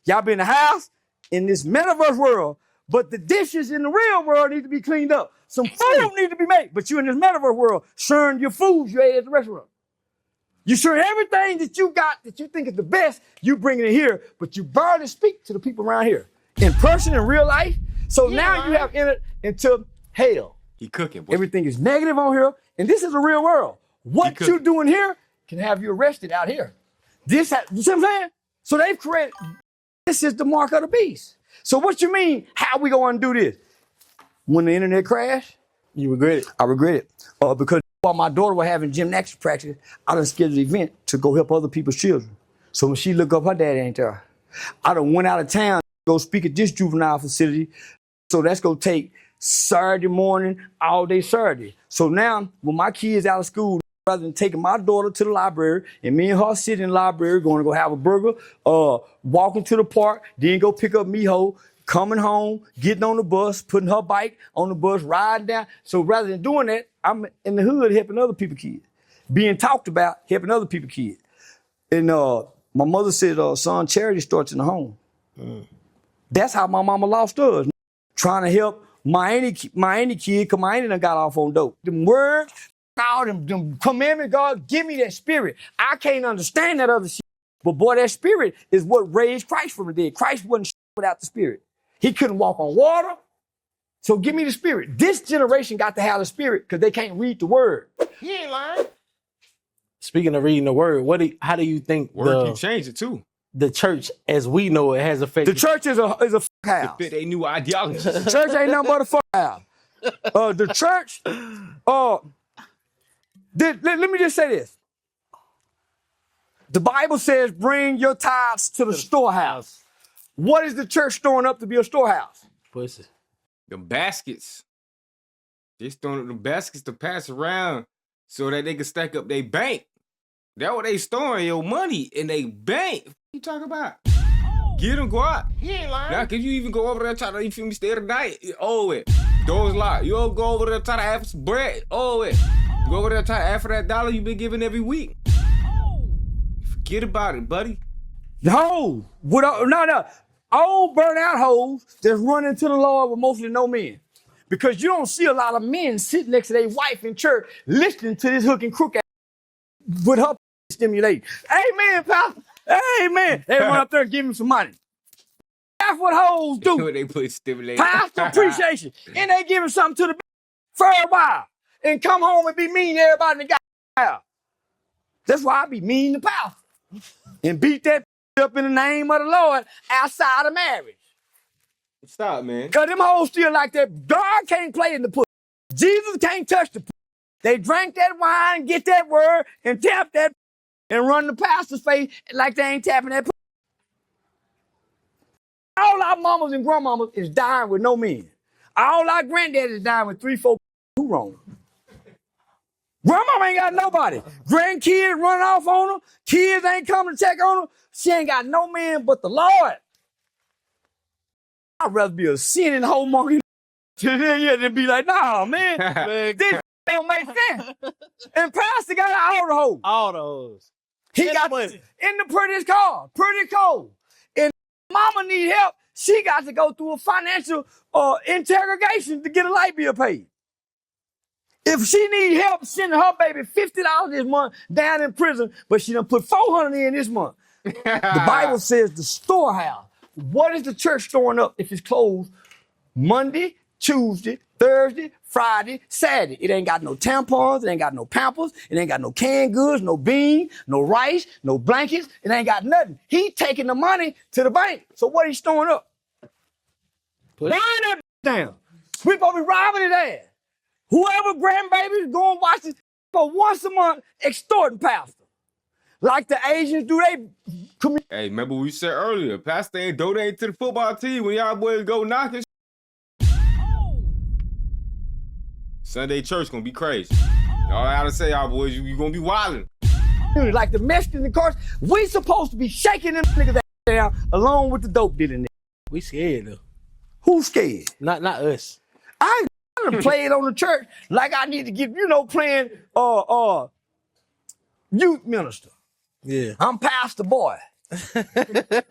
Y'all be in the house in this metaverse world, but the dishes in the real world need to be cleaned up. Some food need to be made, but you in this metaverse world sharing your food you ate at the restaurant. You sharing everything that you got that you think is the best, you bring it in here, but you barely speak to the people around here in person, in real life. So now you have entered into hell. He cooking, boy. Everything is negative on here, and this is a real world. What you doing here can have you arrested out here. You see what I'm saying? So they've created, this is the mark of the beast. So what you mean, how we gonna undo this? When the internet crashed, you regret it? I regret it. Because while my daughter was having gymnastics practice, I done scheduled an event to go help other people's children. So when she look up, her daddy ain't there. I done went out of town to go speak at this juvenile facility. So that's gonna take Saturday morning, all day Saturday. So now, when my kids out of school, rather than taking my daughter to the library and me and her sitting in the library, going to go have a burger, walking to the park, then go pick up Miho, coming home, getting on the bus, putting her bike on the bus, riding down. So rather than doing that, I'm in the hood helping other people's kids, being talked about, helping other people's kids. And my mother said, son, charity starts in the home. That's how my mama lost us, trying to help my auntie kid, because my auntie done got off on dope. Them words, all them commandments, God, give me that spirit. I can't understand that other shit. But boy, that spirit is what raised Christ from the dead. Christ wasn't without the spirit. He couldn't walk on water. So give me the spirit. This generation got to have the spirit because they can't read the word. He ain't lying. Speaking of reading the word, how do you think word can change it too? The church, as we know it, has affected? The church is a fuck house. To fit a new ideology. The church ain't nothing but a fuck house. The church, let me just say this. The Bible says, bring your tithes to the storehouse. What is the church storing up to be a storehouse? Pussy. The baskets. They storing up the baskets to pass around so that they can stack up their bank. That's what they storing, your money in their bank. What you talking about? Get them, go out. He ain't lying. Now, can you even go over there try to, you feel me, stay the night? Oh, it. Doors locked. You don't go over there try to ask for some bread. Oh, it. Go over there try to ask for that $1 you've been giving every week. Forget about it, buddy. No. Old burnout hoes that's running to the Lord with mostly no men. Because you don't see a lot of men sitting next to their wife in church listening to this hook and crook with her stimulate. Amen, Pastor. Amen. They run up there and give him some money. That's what hoes do. They put stimulate. Pastor appreciation. And they give him something to the for a while. And come home and be mean to everybody in the house. That's why I be mean to Pastor. And beat that up in the name of the Lord outside of marriage. Stop, man. Because them hoes still like that. God can't play in the pussy. Jesus can't touch the pussy. They drank that wine, get that word, and tap that and run the pastor's face like they ain't tapping that pussy. All our mamas and grandmamas is dying with no men. All our granddaddies is dying with 3, 4 who wrong. Grandmama ain't got nobody. Grandkids running off on her. Kids ain't coming to check on her. She ain't got no man but the Lord. I'd rather be a sinning whole monkey than be like, nah, man. This don't make sense. And Pastor got all the hoes. All the hoes. He got in the prettiest car, pretty cold. And mama need help. She got to go through a financial interrogation to get a light bill paid. If she need help sending her baby $50 this month down in prison, but she done put $400 in this month. The Bible says the storehouse. What is the church storing up if it's closed Monday, Tuesday, Thursday, Friday, Saturday? It ain't got no tampons, it ain't got no Pampers, it ain't got no canned goods, no beans, no rice, no blankets, it ain't got nothing. He taking the money to the bank. So what he storing up? Burn that down. We supposed to be robbing his ass. Whoever grandbabies go and watch this for once a month extorting pastor. Like the Asians do they. Hey, remember we said earlier, Pastor ain't donate to the football team when y'all boys go knocking. Sunday church gonna be crazy. Y'all gotta say, y'all boys, you gonna be wildin'. Like the Mexicans and cars, we supposed to be shaking them niggas down along with the dope dealing niggas. We scared though. Who's scared? Not us. I ain't playing on the church like I need to get, playing youth minister. Yeah. I'm pastor boy.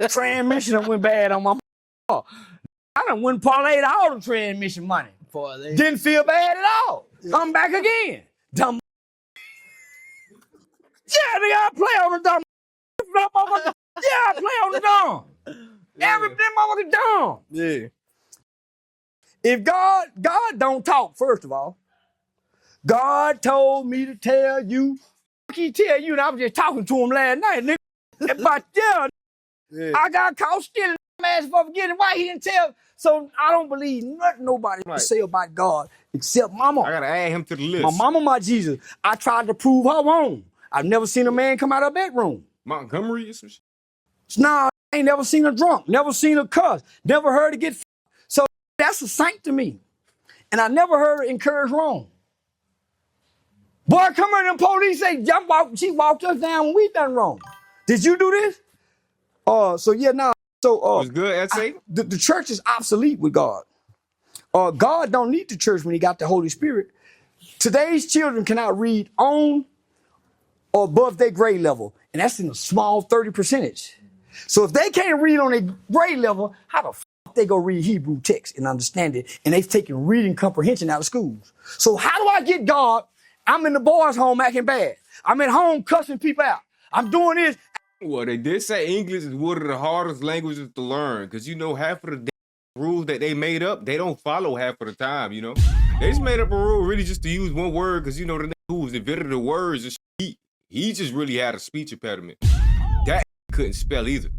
Transmission done went bad on my car. I done went parlayed all the transmission money. Didn't feel bad at all. Come back again. Dumb. Yeah, nigga, I play on the dumb. Yeah, I play on the dumb. Everything motherfucker dumb. Yeah. If God don't talk, first of all. God told me to tell you. He tell you, and I was just talking to him last night, nigga. But yeah, I got caught stealing ass for forgetting why he didn't tell. So I don't believe nothing nobody say about God except mama. I gotta add him to the list. My mama, my Jesus. I tried to prove her wrong. I've never seen a man come out of her bedroom. Montgomery or some shit. Nah, I ain't never seen her drunk. Never seen her cuss. Never heard her get. So that's a saint to me. And I never heard her encourage wrong. Boy, come here, them police say, she walked us down when we done wrong. Did you do this? So yeah, nah. So was good, I'd the church is obsolete with God. God don't need the church when he got the Holy Spirit. Today's children cannot read on or above their grade level, and that's in a small 30%. So if they can't read on their grade level, how the fuck they go read Hebrew text and understand it? And they've taken reading comprehension out of schools. So how do I get God? I'm in the boys' home acting bad. I'm at home cussing people out. I'm doing this. Well, they did say English is one of the hardest languages to learn because, you know, half of the rules that they made up, they don't follow half of the time, you know. They just made up a rule really just to use one word because, you know, the nigga who was invented the words, he just really had a speech impediment. That couldn't spell either.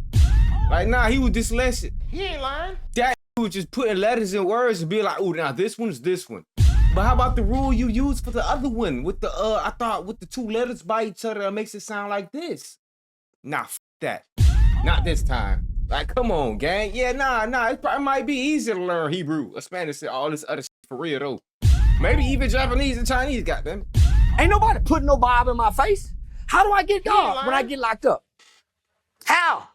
Like, nah, he was dyslexic. He ain't lying. That was just putting letters in words and be like, oh, now this one's this one. But how about the rule you use for the other one? With the, I thought with the two letters by each other, that makes it sound like this. Nah, f that. Not this time. Like, come on, gang. Yeah, nah. It probably might be easier to learn Hebrew or Spanish and all this other shit for real, though. Maybe even Japanese and Chinese, goddamn. Ain't nobody putting no Bible in my face. How do I get God when I get locked up? How?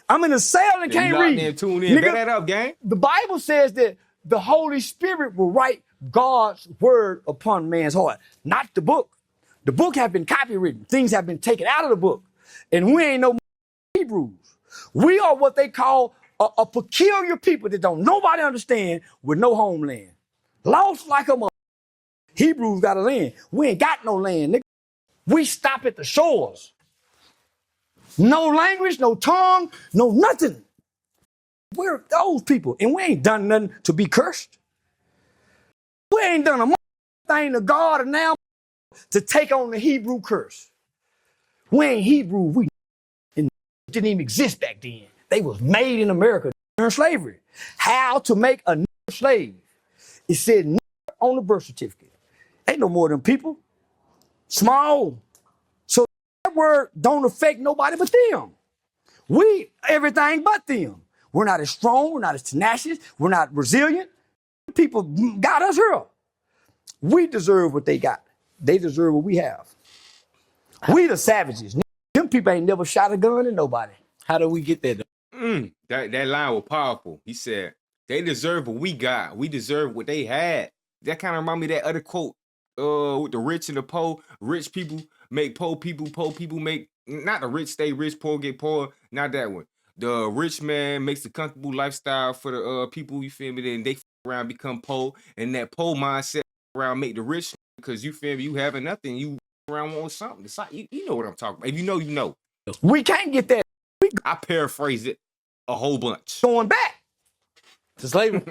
I'm in a cell and can't read. Then tune in. Bet that up, gang. The Bible says that the Holy Spirit will write God's word upon man's heart, not the book. The book have been copywritten. Things have been taken out of the book. And we ain't no Hebrews. We are what they call a peculiar people that don't nobody understand with no homeland. Lost like a mother. Hebrews got a land. We ain't got no land, nigga. We stop at the shores. No language, no tongue, no nothing. We're those people, and we ain't done nothing to be cursed. We ain't done a thing to God and now to take on the Hebrew curse. We ain't Hebrew. We didn't even exist back then. They was made in America during slavery. How to make a slave? It said on the birth certificate. Ain't no more than people. Small. So that word don't affect nobody but them. We everything but them. We're not as strong. We're not as tenacious. We're not resilient. People got us here. We deserve what they got. They deserve what we have. We the savages. Them people ain't never shot a gun at nobody. How do we get there, though? That line was powerful. He said, they deserve what we got. We deserve what they had. That kind of remind me of that other quote, with the rich and the poor. Rich people make poor people make, not the rich stay rich, poor get poor. Not that one. The rich man makes a comfortable lifestyle for the people, you feel me? Then they around become poor. And that poor mindset around make the rich, because you feel me, you having nothing, you around want something. It's like, you know what I'm talking about. If you know, you know. We can't get that. I paraphrase it a whole bunch. Going back to slavery.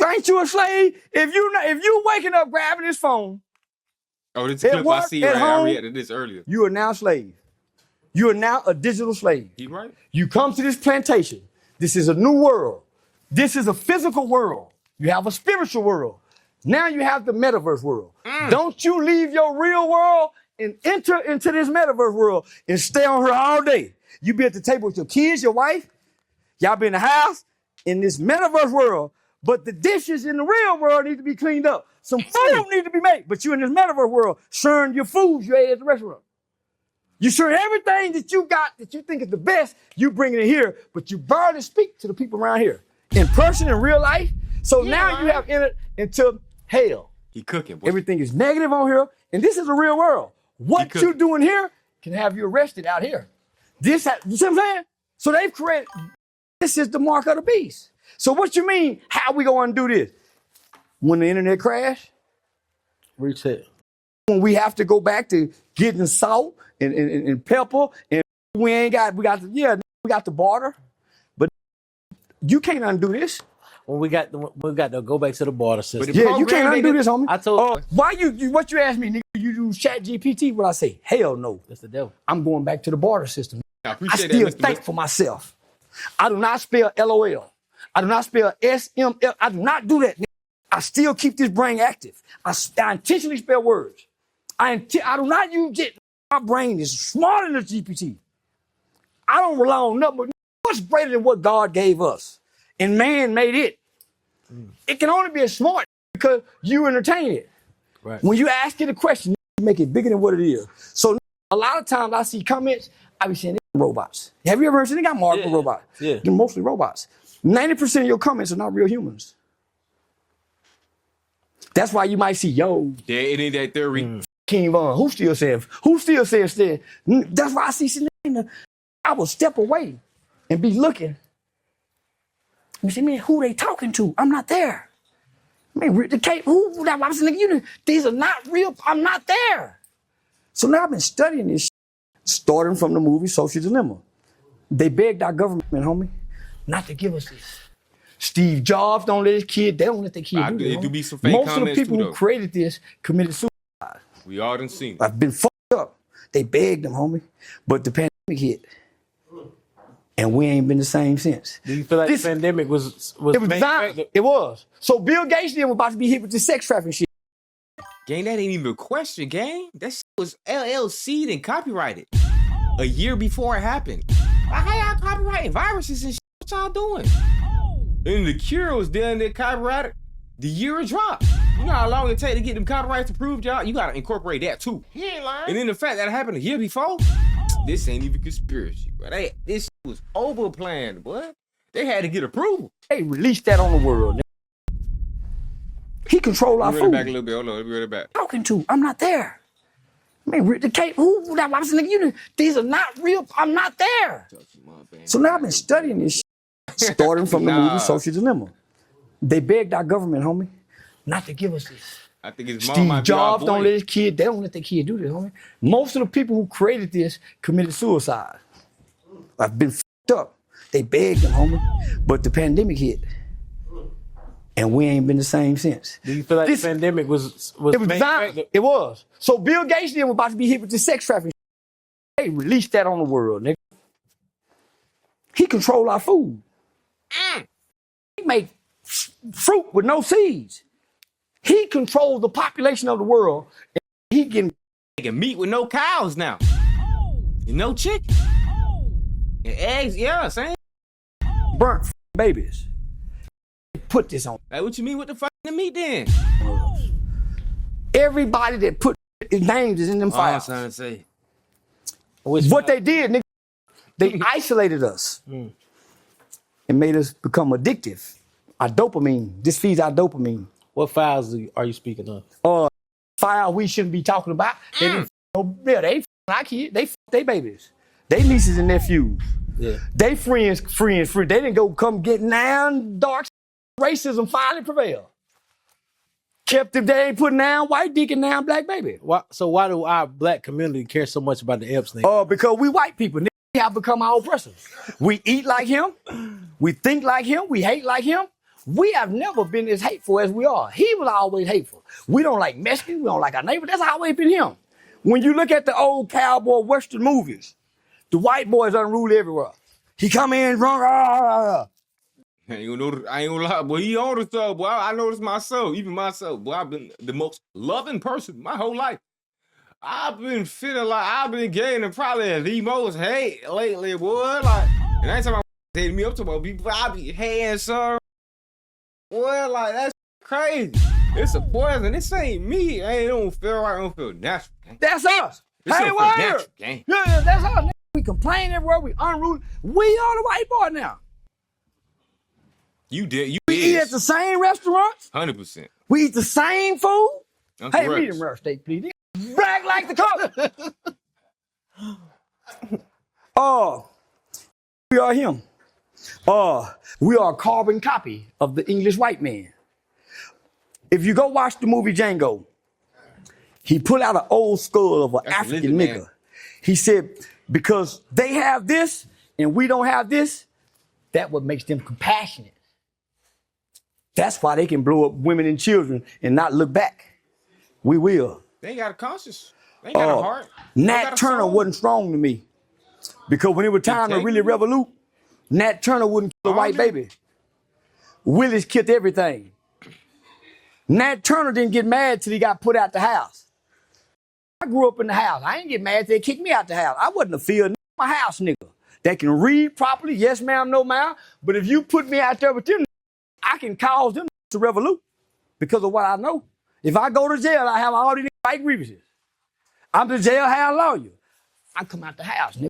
Ain't you a slave? If you waking up grabbing this phone. Oh, this clip I see right. I reacted to this earlier. You are now a slave. You are now a digital slave. You right. You come to this plantation. This is a new world. This is a physical world. You have a spiritual world. Now you have the metaverse world. Don't you leave your real world and enter into this metaverse world and stay on here all day. You be at the table with your kids, your wife. Y'all be in the house in this metaverse world, but the dishes in the real world need to be cleaned up. Some food need to be made, but you in this metaverse world sharing your foods you ate at the restaurant. You share everything that you got that you think is the best, you bring it in here, but you barely speak to the people around here in person, in real life. So now you have entered into hell. He cooking. Boy. Everything is negative on here, and this is a real world. What you doing here can have you arrested out here. You see what I'm saying? So they've created, this is the mark of the beast. So what you mean, how we going to do this? When the internet crash? Reset. When we have to go back to getting salt and pepper, and we got the barter, but you can't undo this. When we got to go back to the barter system. the Yeah, you can't undo this, homie. I told why what you asked me, nigga, you do chat GPT? What I say? Hell no. that's the devil. I'm going back to the barter system. I I appreciate still that, Mr. think for myself. I do not spell LOL. I do not spell SML. I do not do that, nigga. I still keep this brain active. I intentionally spell words. I do not use it. My brain is smarter than the GPT. I don't rely on nothing but what's greater than what God gave us. And man made it. It can only be as smart because you entertain it. Right. When you ask it a question, you make it bigger than what it is. So a lot of times I see comments, I be saying they're robots. Have you ever heard they got marked robots? Yeah. They're mostly robots. 90% of your comments are not real humans. That's why you might see, yo, Yeah, it ain't that theory. King Von, who still says? That's why I see some I will step away and be looking. You see, man, who they talking to? I'm not there. Man, the cape, who that was nigga, these are not real. I'm not there. So now I've been studying this shit, starting from the movie Social Dilemma. They begged our government, homie, not to give us this. Steve Jobs don't let his kid, they don't let their kid do It this. do be some fake Most of the comments people too, who though. created this committed suicide. We all done seen it. I've been fucked up. They begged them, homie. But the pandemic hit. And we ain't been the same since. Do you feel like the pandemic was It was main designed. factor? It was. So Bill Gates then was about to be hit with the sex trafficking shit. Gang, that ain't even a question, gang. That shit was LLC'd and copyrighted a year before it happened. Like, how y'all copyrighting viruses and shit? What y'all doing? And the cure was done there copyrighted the year it dropped. You know how long it take to get them copyrights approved, y'all? You gotta incorporate that too. He ain't lying. And then the fact that it happened a year before, this ain't even conspiracy, bro. This shit was over planned, boy. They had to get approval. They released that on the world. He controlled our Let me run it back a food. little bit. Hold on, let me run it back. Talking to, I'm not there. Man, the cape, who that was nigga, these are not real. I'm not there. So now I've been studying this shit, starting from the movie Social Dilemma. They begged our government, homie, not to give us this. I think his mom Steve might be our Jobs don't boy. let his kid, they don't let their kid do this, homie. Most of the people who created this committed suicide. I've been fucked up. They begged them, homie. But the pandemic hit. And we ain't been the same since. Do you feel like the pandemic was It was main designed. factor? It was. So Bill Gates then was about to be hit with the sex trafficking. They released that on the world, nigga. He controlled our food. He made fruit with no seeds. He controls the population of the world. And he can Making meat with no cows now. And no chicken. And eggs, yeah, same. burn babies. Put this on Like, what you mean with the fucking meat then? us. Everybody that put his names is in them All I'm files. trying to say. What they did, nigga, they isolated us and made us become addictive. Our dopamine, this feeds our dopamine. What files are you speaking of? File we shouldn't be talking about. They didn't they our kids, they their babies. They nieces and nephews. Yeah. They friends. They didn't go come get down dark racism finally prevailed. Kept them, they ain't putting down white dick and down black baby. So why do our black community care so much about the Epstein? Because we white people, nigga, we have become our oppressors. We eat like him. We think like him. We hate like him. We have never been as hateful as we are. He was always hateful. We don't like Mexicans. We don't like our neighbor. That's always been him. When you look at the old cowboy western movies, the white boys unruly everywhere. He come in drunk. I ain't gonna lie, boy. He on the stuff, boy. I noticed myself, even myself, boy. I've been the most loving person my whole life. I've been feeling like I've been gaining probably the most hate lately, boy. Like, and anytime I hated me up to my people, I be hating some. Boy, like, that's crazy. It's a poison. This ain't me. I don't feel right. I don't feel natural. Gang. That's us. This Hey, don't feel where? natural, gang. Yeah, that's us. Nigga. We complain everywhere. We unruly. We are the white boy now. You did. You We eat at the same restaurants. 100%. We eat the same food. Uncle Hey, Rex. medium rare steak, please. Black like the color. Oh, We are him. We are a carbon copy of the English white man. If you go watch the movie Django, he put out an old skull of an African nigga. He said, because they have this and we don't have this, that's what makes them compassionate. That's why they can blow up women and children and not look back. We will. They ain't got a conscience. They ain't got a heart. Nat Turner wasn't strong to me. Because when it was time to really revolute, Nat Turner wouldn't kill a white baby. Willis killed everything. Nat Turner didn't get mad till he got put out the house. I grew up in the house. I ain't get mad till they kicked me out the house. I wasn't a field nigga. My house nigga. That can read properly, yes ma'am, no ma'am. But if you put me out there with them, I can cause them to revolute because of what I know. If I go to jail, I have all these white grievances. I'm the jailhouse lawyer. I come out the house, nigga.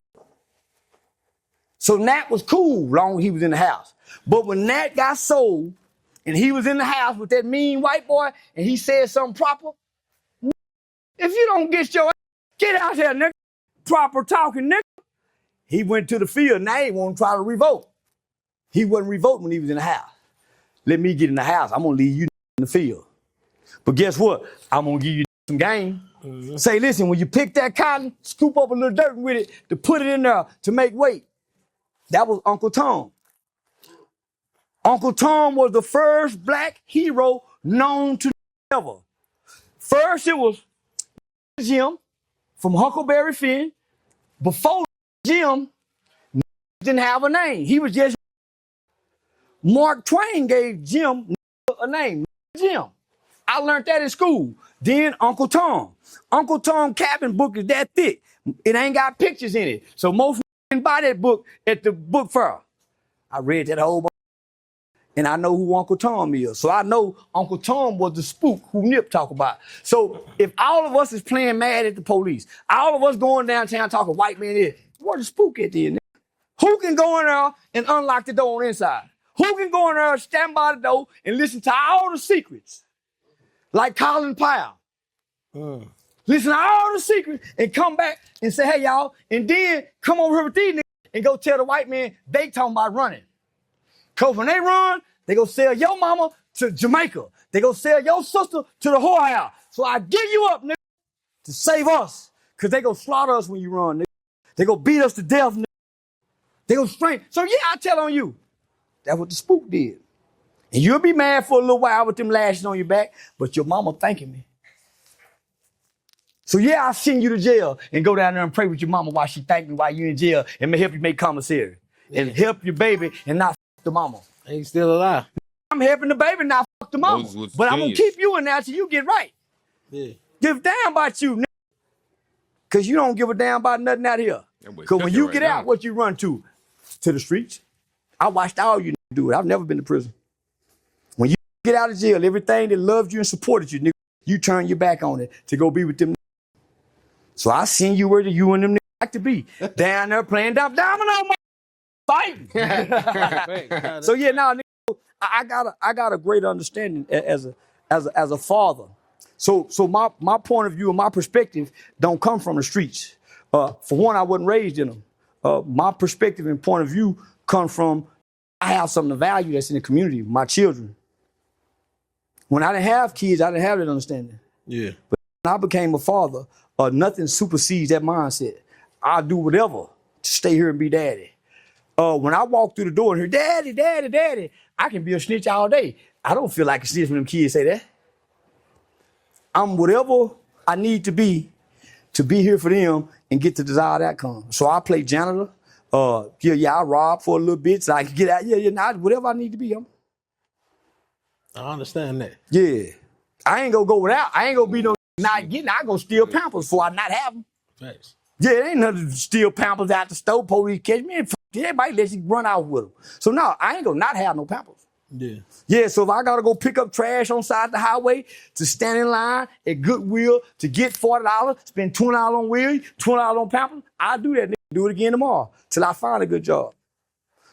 So Nat was cool long as he was in the house. But when Nat got sold and he was in the house with that mean white boy and he said something proper, if you don't get your ass, get out here, nigga. Proper talking, nigga. He went to the field. Now he won't try to revolt. He wasn't revolting when he was in the house. Let me get in the house. I'm going to leave you in the field. But guess what? I'm going to give you some game. Mm-hmm. Say, listen, when you pick that cotton, scoop up a little dirt with it to put it in there to make weight. That was Uncle Tom. Uncle Tom was the first black hero known to ever. First, it was Jim from Huckleberry Finn. Before Jim didn't have a name. He was just Mark Twain gave Jim a name, Jim. I learned that in school. Then Uncle Tom. Uncle Tom cabin book is that thick. It ain't got pictures in it. So most didn't buy that book at the book fair. I read that whole book. And I know who Uncle Tom is. So I know Uncle Tom was the spook who Nip talk about. So if all of us is playing mad at the police, all of us going downtown talking white man is, what the spook at the end? Who can go in there and unlock the door on the inside? Who can go in there, stand by the door, and listen to all the secrets? Like Colin Powell. Listen to all the secrets and come back and say, hey, y'all, and then come over here with these niggas and go tell the white man they talking about running. Because when they run, they go sell your mama to Jamaica. They go sell your sister to the whorehouse. So I give you up, nigga, to save us. Because they go slaughter us when you run, nigga. They go beat us to death, nigga. They go strain. So yeah, I tell on you. That's what the spook did. And you'll be mad for a little while with them lashes on your back, but your mama thanking me. So yeah, I'll send you to jail and go down there and pray with your mama while she thank me while you in jail and may help you make commissary. Yeah. And help your baby and not fuck the mama. Ain't still alive. I'm helping the baby not fuck the mama. But I'm going to keep you in there till you get right. Yeah. Give a damn about you, nigga. Because you don't give a damn about nothing out here. Because when you get out, what you run to? To the streets. I watched all you do it. I've never been to prison. When you get out of jail, everything that loved you and supported you, nigga, you turn your back on it to go be with them. So I seen you where you and them niggas like to be. Down there playing domino, fighting. So yeah, now nigga, I got a great understanding as a father. So my point of view and my perspective don't come from the streets. For one, I wasn't raised in them. My perspective and point of view come from I have something of value that's in the community, my children. When I didn't have kids, I didn't have that understanding. Yeah. But when I became a father, nothing supersedes that mindset. I'll do whatever to stay here and be daddy. When I walk through the door and hear, daddy, daddy, daddy, I can be a snitch all day. I don't feel like a snitch when them kids say that. I'm whatever I need to be here for them and get the desired outcome. So I play janitor. I rob for a little bit so I can get out. Whatever I need to be. I understand that. Yeah. I ain't gonna go without. I ain't gonna be no not getting. I go steal Pampers before I not have them. Thanks. Yeah, it ain't nothing to steal Pampers out the store. Police catch me and everybody lets you run out with them. So no, I ain't gonna not have no Pampers. Yeah. Yeah, so if I gotta go pick up trash on side of the highway to stand in line at Goodwill to get $40, spend $20 on wheels, $20 on Pampers, I'll do that. Do it again tomorrow till I find a good job.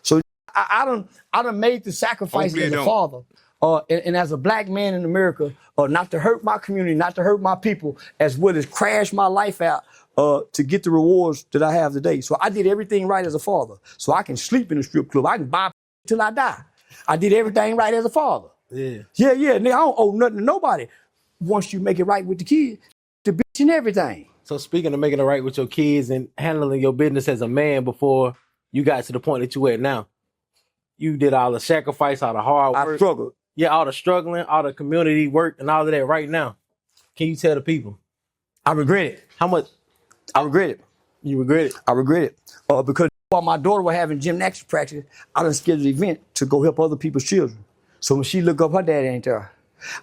So I done made the sacrifice as a father and as a black man in America, not to hurt my community, not to hurt my people, as well as crash my life out to get the rewards that I have today. So I did everything right as a father. So I can sleep in a strip club. I can buy till I die. I did everything right as a father. Yeah. Yeah. Nigga, I don't owe nothing to nobody. Once you make it right with the kid, the bitch and everything. So speaking of making it right with your kids and handling your business as a man before you got to the point that you at now, you did all the sacrifice, all the hard work. I struggled. Yeah, all the struggling, all the community work and all of that right now. Can you tell the people? I regret it. How much I regret it. you regret it? I regret it. Because while my daughter was having gymnastics practice, I done scheduled an event to go help other people's children. So when she look up, her daddy ain't there.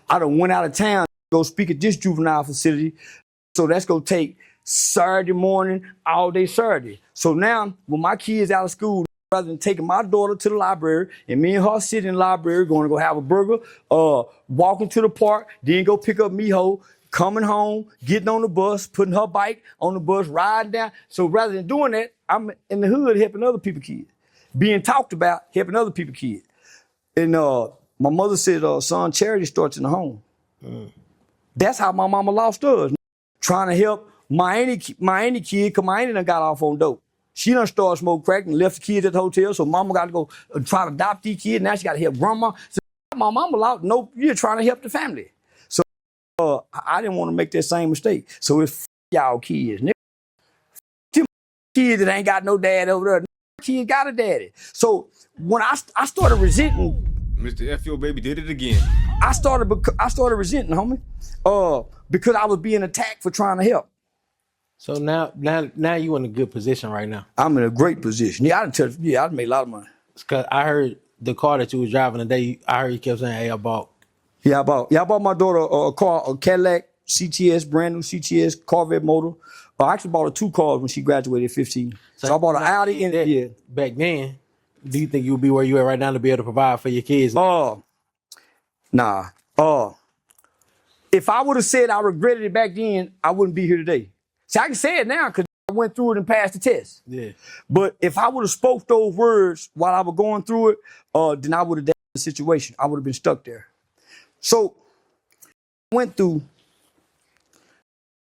I done went out of town to go speak at this juvenile facility. So that's gonna take Saturday morning, all day Saturday. So now, when my kids out of school, rather than taking my daughter to the library and me and her sitting in the library, going to go have a burger, walking to the park, then go pick up Miho, coming home, getting on the bus, putting her bike on the bus, riding down. So rather than doing that, I'm in the hood helping other people's kids, being talked about, helping other people's kids. And my mother said, son, charity starts in the home. That's how my mama lost us. Trying to help my auntie kid, because my auntie done got off on dope. She done started smoking crack and left the kids at the hotel, so mama got to go try to adopt these kids. Now she got to help grandma. So my mama lost, no, you're trying to help the family. So I didn't want to make that same mistake. So it's y'all kids. Them kids that ain't got no dad over there. Kids got a daddy. So when I started resenting, Mr. F your baby did it again. I started resenting, homie, because I was being attacked for trying to help. So now you in a good position right now. I'm in a great position. Yeah, I done made a lot of money. Cause I heard the car that you was driving today. I heard you kept saying, "Hey, I bought." Yeah, I bought my daughter a car, a Cadillac CTS, brand new CTS Corvette motor. I actually bought her 2 cars when she graduated at 15. So I bought an Audi and yeah. Back then, do you think you'll be where you at right now to be able to provide for your kids? Nah. If I would have said I regretted it back then, I wouldn't be here today. See, I can say it now because I went through it and passed the test. Yeah. But if I would have spoke those words while I was going through it, then I would have died in the situation. I would have been stuck there. So I went through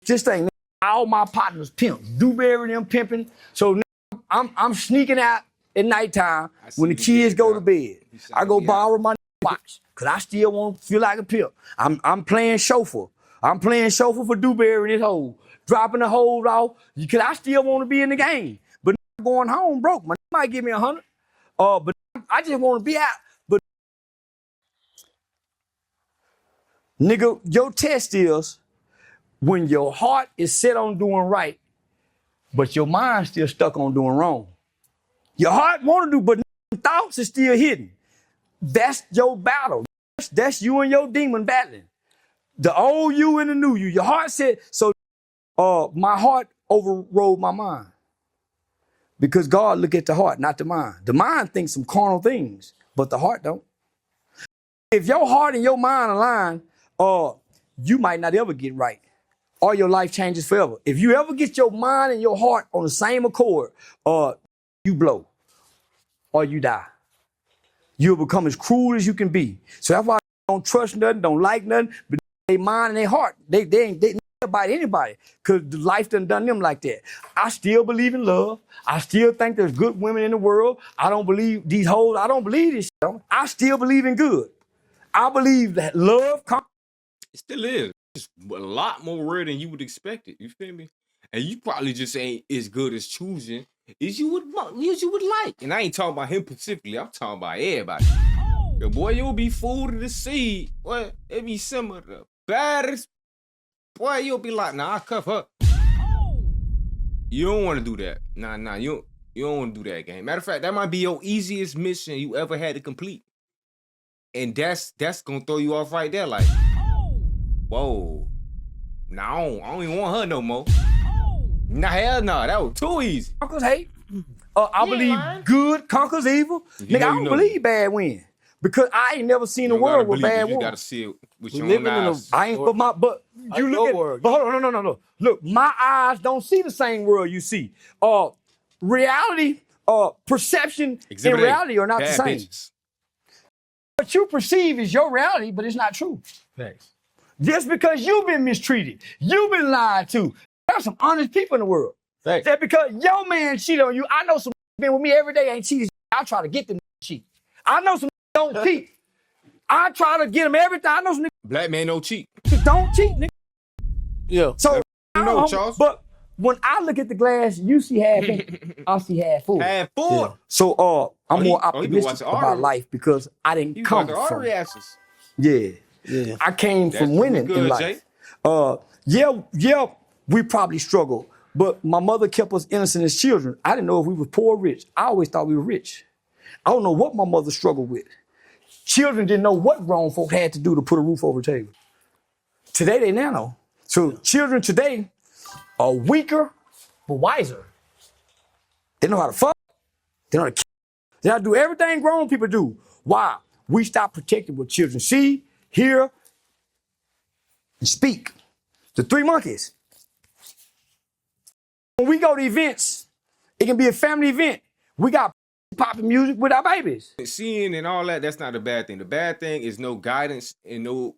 this thing. All my partners pimps, Dewberry them pimping. So now I'm sneaking out at nighttime when the kids go to bed. I go borrow my watch because I still want to feel like a pimp. I'm playing chauffeur. I'm playing chauffeur for Dewberry in this hole, dropping the hole off because I still want to be in the game. But I'm going home broke. My might give me 100. But I just want to be out. But nigga, your test is when your heart is set on doing right, but your mind's still stuck on doing wrong. Your heart want to do, but thoughts are still hidden. That's your battle. That's you and your demon battling. The old you and the new you. Your heart said, so my heart overrode my mind. Because God look at the heart, not the mind. The mind thinks some carnal things, but the heart don't. If your heart and your mind align, you might not ever get right. Or your life changes forever. If you ever get your mind and your heart on the same accord, you blow or you die. You'll become as cruel as you can be. So that's why I don't trust nothing, don't like nothing, but they mind and their heart, they never bite anybody because life done them like that. I still believe in love. I still think there's good women in the world. I don't believe these hoes. I don't believe this shit. I still believe in good. I believe that love comes. It still is. It's a lot more rare than you would expect it. You feel me? And you probably just ain't as good as choosing as you would like. And I ain't talking about him specifically. I'm talking about everybody. The boy, you'll be fooled to see. Boy, it be some of the baddest. Boy, you'll be like, nah, I'll cuff her. You don't want to do that. Nah, you don't want to do that, gang. Matter of fact, that might be your easiest mission you ever had to complete. And that's gonna throw you off right there, like, whoa. Nah, I don't even want her no more. Nah, hell no, that was too easy. Conquers hate. I believe good conquers evil. Nigga, I don't believe bad win. Because I ain't never seen a world with bad You win. gotta see it with your own eyes. I ain't, but you look at it. But hold on, no. Look, my eyes don't see the same world you see. Reality, perception, and reality are not the same. Bitches. What you perceive is your reality, but it's not true. Thanks. Just because you've been mistreated, you've been lied to, There's some honest people in the world. Thanks. That because your man cheated on you, I know some been with me every day ain't cheated. I try to get them to cheat. I know some don't cheat. I try to get them everything. I know some Black man don't cheat. niggas don't cheat, nigga. Yeah. So, No, Charles. but when I look at the glass, you see half empty, I see half full. Half full. Yeah. So I'm more he been optimistic watching about artery. life because I didn't You come got the from. artery actions. Yeah. Yeah. I came That's from winning good, in Jay. life. Yeah, we probably struggled, but my mother kept us innocent as children. I didn't know if we were poor or rich. I always thought we were rich. I don't know what my mother struggled with. Children didn't know what grown folk had to do to put a roof over the table. Today they now know. So children today are weaker but wiser. They know how to fuck. They know how to kill. They know how to do everything grown people do. Why? We stop protecting what children see, hear, and speak. The three monkeys. When we go to events, it can be a family event. We got popping music with our babies. Seeing and all that, that's not the bad thing. The bad thing is no guidance and no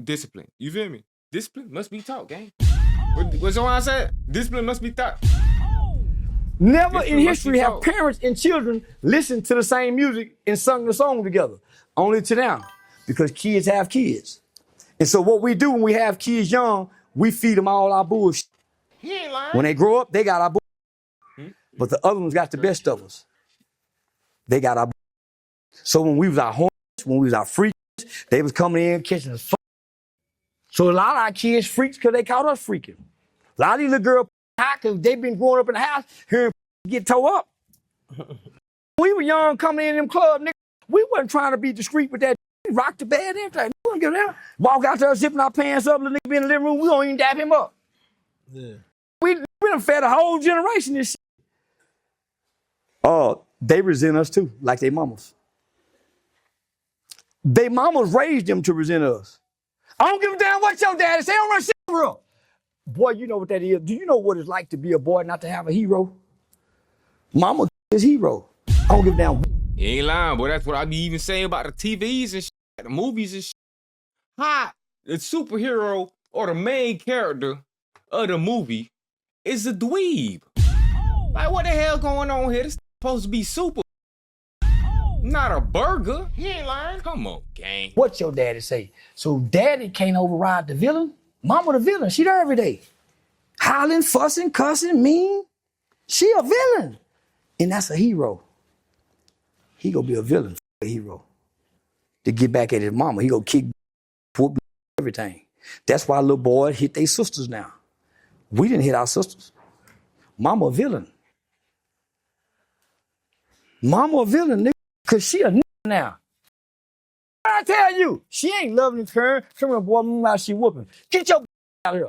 discipline. You feel me? Discipline must be taught, gang. What's on I said? Discipline must be taught. Never This in one must history be have taught. parents and children listened to the same music and sung the song together. Only to now, because kids have kids. And so what we do when we have kids young, we feed them all our bullshit. He ain't lying. When they grow up, they got our bullshit. But the other ones got the best of us. They got our bullshit. So when we was out horns, when we was out freaks, they was coming in catching us. So a lot of our kids freaks because they caught us freaking. A lot of these little girls hot because they been growing up in the house hearing get towed up. We were young coming in them clubs, nigga. We wasn't trying to be discreet with that. We rocked the bed and everything. We wouldn't give down. Walk out there zipping our pants up, little nigga be in the living room. We don't even dap him up. Yeah. We done fed a whole generation this shit. They resent us too, like they mamas. They mamas raised them to resent us. I don't give a damn what your daddy say. I don't run shit for real. Boy, you know what that is. Do you know what it's like to be a boy not to have a hero? Mama is hero. I don't give a damn. You ain't lying, boy. That's what I be even saying about the TVs and shit, the movies and shit. How the superhero or the main character of the movie is a dweeb. Like, what the hell going on here? This supposed to be super. Not a burger. He ain't lying. Come on, gang. What your daddy say? So daddy can't override the villain? Mama the villain. She there every day. Howling, fussing, cussing, mean. She a villain. And that's a hero. He gonna be a villain, a hero. To get back at his mama, he gonna kick, whoop, everything. That's why little boys hit their sisters now. We didn't hit our sisters. Mama a villain. Mama a villain, nigga, cause she a nigga now. I tell you, she ain't loving her. Come on, boy, how she whooping. Get your out of here.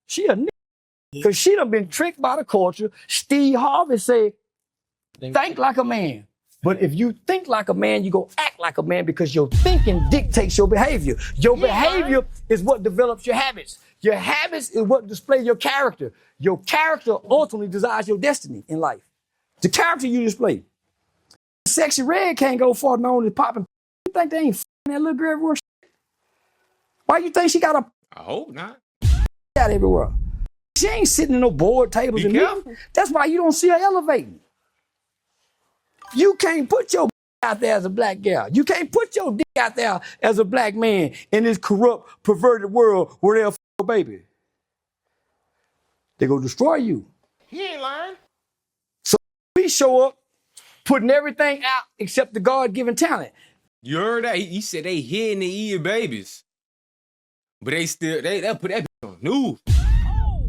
She a nigga. Cause she done been tricked by the culture. Steve Harvey said, think like a man. But if you think like a man, you go act like a man because your thinking dictates your behavior. Your behavior is what develops your habits. Your habits is what display your character. Your character ultimately decides your destiny in life. The character you display. Sexy Red can't go far known as popping. You think they ain't f***ing that little girl everywhere? Why you think she got a I hope not. out everywhere? She ain't sitting in no board tables Be and careful. meetings. That's why you don't see her elevating. You can't put your out there as a black girl. You can't put your dick out there as a black man in this corrupt, perverted world where they'll f*** your baby. They gonna destroy you. He ain't lying. So we show up putting everything out except the God-given talent. You heard that? He said they hidden the ear babies. But they'll put that bitch on news.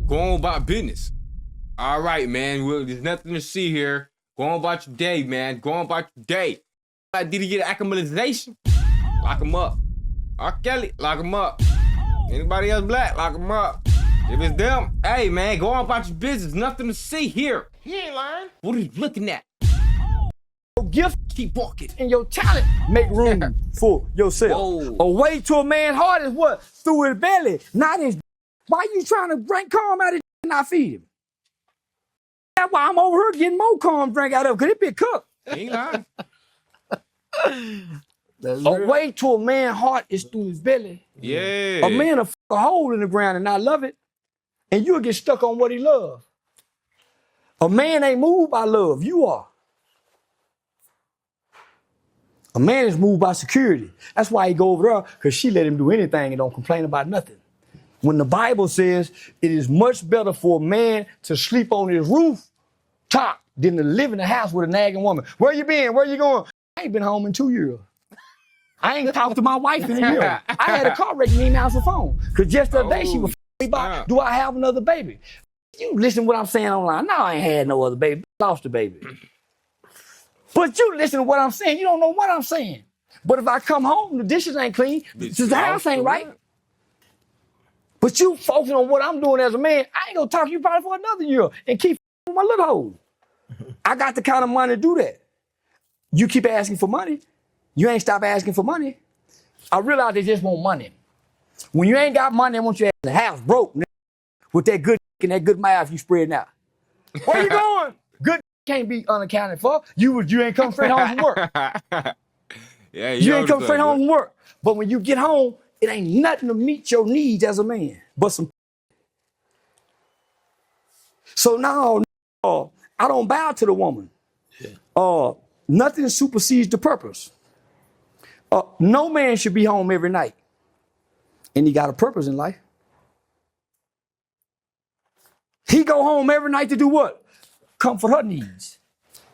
Go on about business. All right, man. Well, there's nothing to see here. Go on about your day, man. Go on about your day. Did he get acclimatization? Lock him up. R. Kelly, lock him up. Anybody else black, lock him up. If it's them, hey, man, go on about your business. Nothing to see here. He ain't lying. What are you looking at? Your gift Keep walking. and your talent make room for yourself. Whoa. A way to a man's heart is what? Through his belly, not his. Why you trying to drink calm out of his and not feed him? That's why I'm over here getting more calm drink out of him, because it be cooked. He ain't lying. A way to a man's heart is through his belly. Yeah. A man will f*** a hole in the ground and not love it. and you'll get stuck on what he loves. A man ain't moved by love. You are. A man is moved by security. That's why he go over there, because she let him do anything and don't complain about nothing. When the Bible says it is much better for a man to sleep on his rooftop than to live in the house with a nagging woman. Where you been? Where you going? I ain't been home in 2 years. I ain't talked to my wife in a year. I had a car wreck and didn't answer the phone. Because just the other day she was me about, do I have another baby? You listen to what I'm saying online. No, I ain't had no other baby. Lost the baby. But you listen to what I'm saying. You don't know what I'm saying. But if I come home, the dishes ain't clean. The house ain't right. But you focusing on what I'm doing as a man, I ain't gonna talk to you probably for another year and keep my little hole. I got the kind of money to do that. You keep asking for money. You ain't stop asking for money. I realize they just want money. When you ain't got money, they want you at the house broke with that good and that good mouth you spreading out. Where you going? Good can't be unaccounted for. You ain't come straight home from work. Yeah, you ain't come straight home from work. But when you get home, it ain't nothing to meet your needs as a man, but some. So now, I don't bow to the woman. Yeah. Nothing supersedes the purpose. No man should be home every night. And he got a purpose in life. He go home every night to do what? Comfort her needs.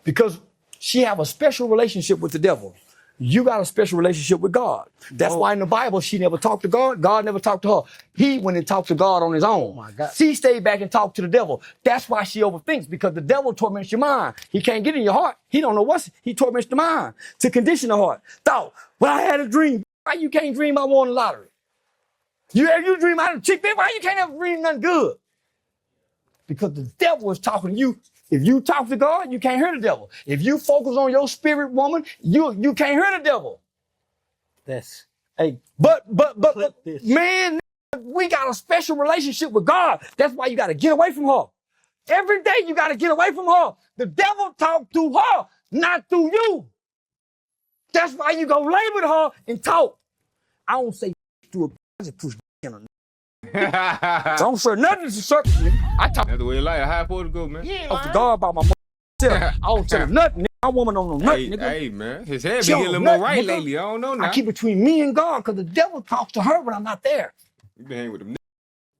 Because she have a special relationship with the devil. You got a special relationship with God. That's why in the Bible, she never talked to God. God never talked to her. He went and talked to God on his own. Oh my God. She stayed back and talked to the devil. That's why she overthinks, because the devil torments your mind. He can't get in your heart. He don't know he torments the mind to condition the heart. Thought, well, I had a dream. Why you can't dream I won the lottery? You dream out of a chick, why you can't ever dream nothing good? Because the devil is talking to you. If you talk to God, you can't hear the devil. If you focus on your spirit woman, you can't hear the devil. That's hey. But man, we got a special relationship with God. That's why you got to get away from her. Every day you got to get away from her. The devil talk to her, not through you. That's why you go lay with her and talk. I don't say through a push. So I don't say nothing to circus, nigga. I talk. That's the way life. How supposed to go, man? Yeah, talk to God about my mother. I don't tell her nothing. Nigga. My woman don't know nothing, nigga. Hey, man. His head been getting a little more right lately. I don't know now. I keep between me and God, because the devil talks to her when I'm not there. You been hanging with them.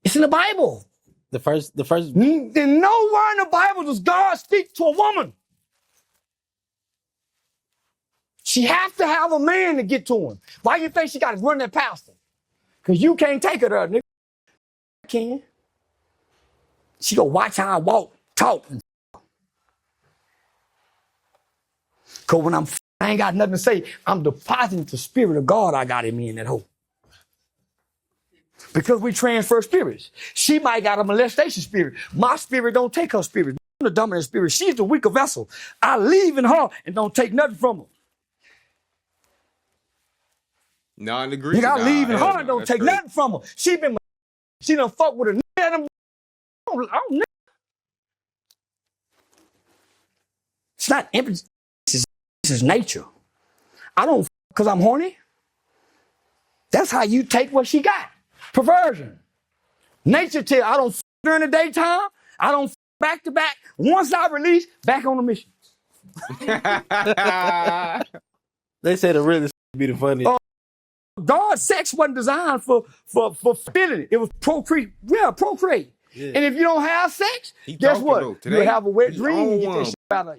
It's in the Bible. The first. Then nowhere in the Bible does God speak to a woman. She has to have a man to get to him. Why you think she got to run that pastor? Because you can't take her there, nigga. I can. She gonna watch how I walk, talk. Because when I ain't got nothing to say, I'm depositing the spirit of God I got in me in that hole. Because we transfer spirits. She might got a molestation spirit. My spirit don't take her spirit. I'm the dominant spirit. She's the weaker vessel. I leave in her and don't take nothing from her. Non-agreement. You gotta leave in her and don't take nothing from her. She done fuck with a nigga. It's not empty. This is nature. I don't because I'm horny. That's how you take what she got. Perversion. Nature tell I don't during the daytime. I don't back to back. Once I release, back on the mission. They say the really be the funniest. God's sex wasn't designed for feeling. It was procreate. Yeah, procreate. Yeah. And if you don't have sex, guess what? You'll have a wet dream and get that shit out of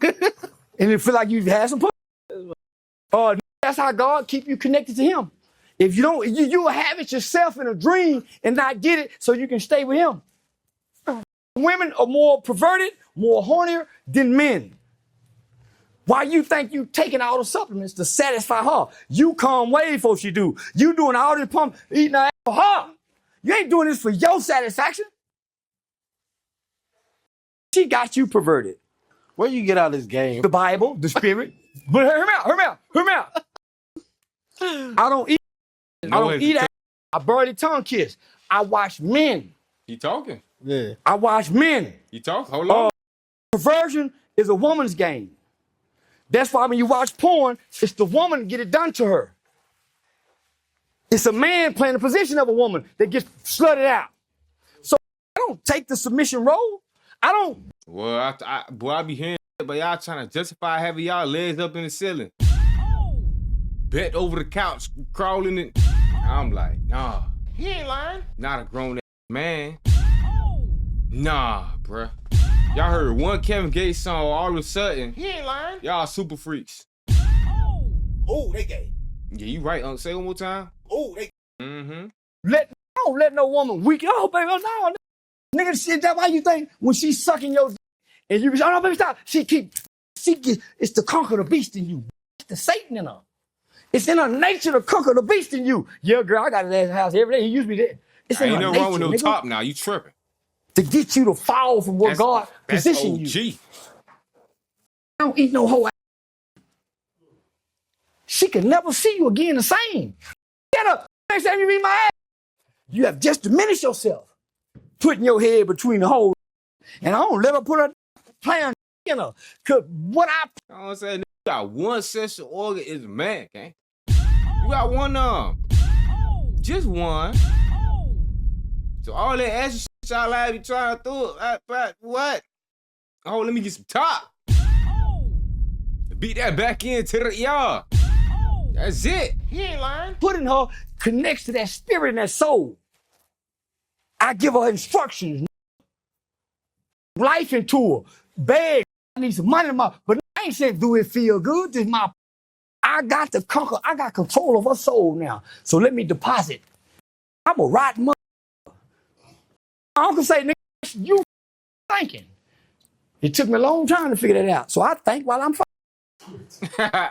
you. And you feel like you've had some pussy. That's how God keep you connected to him. If you don't, you'll have it yourself in a dream and not get it so you can stay with him. Women are more perverted, more hornier than men. Why you think you taking all the supplements to satisfy her? You come way before she do. You doing all this pump, eating her ass for her. You ain't doing this for your satisfaction. She got you perverted. Where you get out of this game? The Bible, the spirit. But hear me out. I don't eat ass. I barely tongue kiss. I watch men. You talking? Yeah. I watch men. You talk? Hold on. Perversion is a woman's game. That's why when you watch porn, it's the woman get it done to her. It's a man playing the position of a woman that gets slutted out. I don't take the submission role. I don't. Well, I be hearing that, but y'all trying to justify having y'all legs up in the ceiling. Bet over the couch, crawling it. I'm like, nah. He ain't lying. Not a grown man. Nah, bruh. Y'all heard one Kevin Gates song all of a sudden. He ain't lying. Y'all super freaks. Oh, they gay. Yeah, you right. Say it one more time. Oh, they. Mm-hmm. I don't let no woman weak. Oh, baby, no. Nigga, shit, that's why you think when she's sucking your dick and you be, oh, no, baby, stop. It's to conquer the beast in you. It's the Satan in her. It's in her nature to conquer the beast in you. Yeah, girl, I got his ass in the house every day. He used to be there. It's in Ain't her no nature, wrong with no nigga, top now. You tripping. to get you to fall from where God positioned OG. you. I don't eat no whole ass. She can never see you again the same. Get up. Next time you meet my ass, you have just diminished yourself. Putting your head between the holes. And I don't let her put her plan in her. Cause what I You know what I'm saying? You got one sexual organ is a man, okay? You got one just one. So all that extra shit y'all have you trying to do it. What? Oh, let me get some top. Beat that back into the yard. That's it. He ain't lying. put in her connects to that spirit and that soul. I give her instructions. Life into her. Beg. I need some money in my, but I ain't saying do it feel good. This is my, I got to conquer, I got control of her soul now. So let me deposit. I'm a rotten mother. I don't say, nigga, you thinking. It took me a long time to figure that out. So I think while I'm I